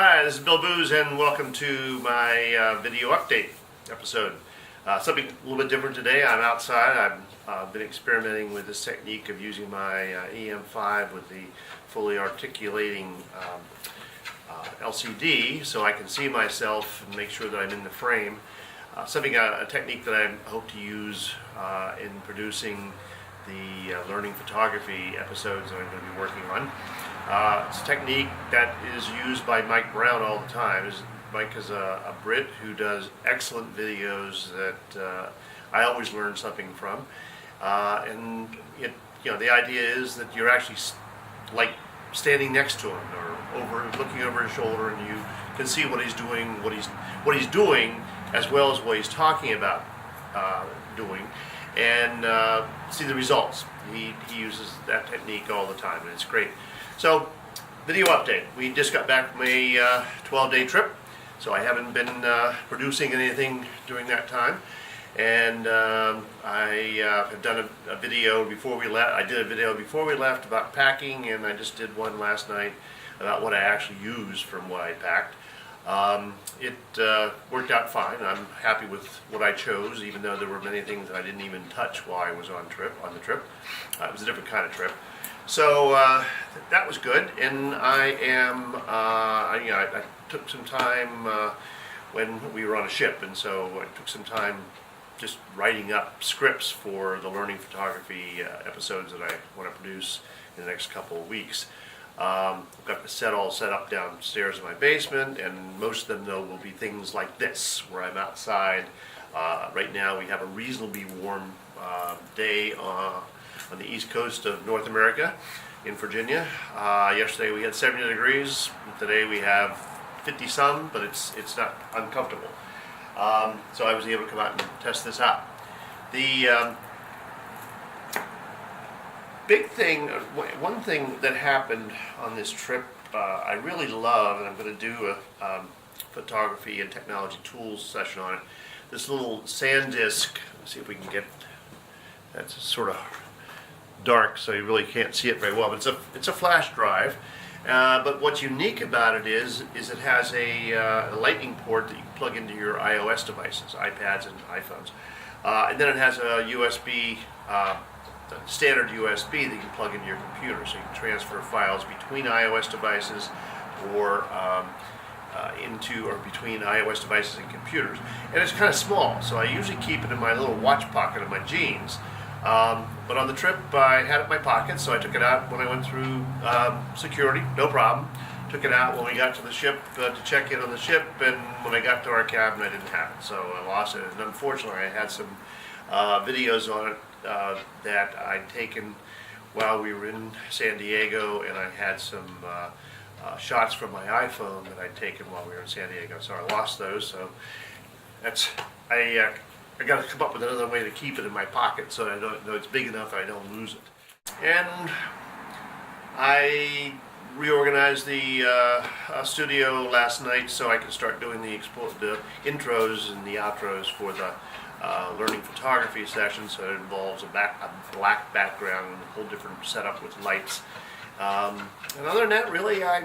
Hi, this is Bill Booz and welcome to my video update episode. Something a little bit different today. I'm outside. I've been experimenting with this technique of using my EM5 with the fully articulating LCD so I can see myself and make sure that I'm in the frame. A technique that I hope to use in producing the learning photography episodes that I'm going to be working on. It's a technique that is used by Mike Brown all the time. Mike is a Brit who does excellent videos that I always learn something from. The idea is that you're actually like standing next to him or looking over his shoulder, and you can see what he's doing as well as what he's talking about doing, and see the results. He uses that technique all the time, and it's great. So, video update. We just got back from a 12-day trip, so I haven't been producing anything during that time. And I have done a video before we left. I did a video before we left about packing, and I just did one last night about what I actually used from what I packed. It worked out fine. I'm happy with what I chose, even though there were many things that I didn't even touch while I was on the trip. It was a different kind of trip. So that was good, and I took some time when we were on a ship, and so I took some time just writing up scripts for the learning photography episodes that I want to produce in the next couple of weeks. I've got the set all set up downstairs in my basement, and most of them, though, will be things like this, where I'm outside. Right now we have a reasonably warm day on the east coast of North America in Virginia. Yesterday we had 70 degrees. Today we have 50 some, but it's not uncomfortable. So I was able to come out and test this out. The big thing, one thing that happened on this trip I really love, and I'm going to do a photography and technology tools session on it. This little SanDisk, let's see if we can get, that's sort of dark, so you really can't see it very well, but it's a flash drive. But what's unique about it is it has a lightning port that you can plug into your iOS devices, iPads and iPhones. And then it has a USB, standard USB that you can plug into your computer, so you can transfer files between iOS devices or between iOS devices and computers. And it's kind of small, so I usually keep it in my little watch pocket of my jeans. But on the trip I had it in my pocket, so I took it out when I went through security, no problem. Took it out when we got to the ship to check in on the ship, and when I got to our cabin I didn't have it, so I lost it. And unfortunately I had some videos on it that I'd taken while we were in San Diego, and I had some shots from my iPhone that I'd taken while we were in San Diego, so I lost those. So that's, I got to come up with another way to keep it in my pocket so I don't know it's big enough that I don't lose it. And I reorganized the studio last night so I could start doing the intros and the outros for the learning photography session. So it involves a black background and a whole different setup with lights. And other than that, really, I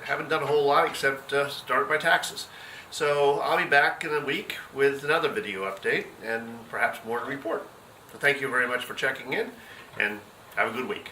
haven't done a whole lot except start my taxes. So I'll be back in a week with another video update and perhaps more to report. So thank you very much for checking in, and have a good week.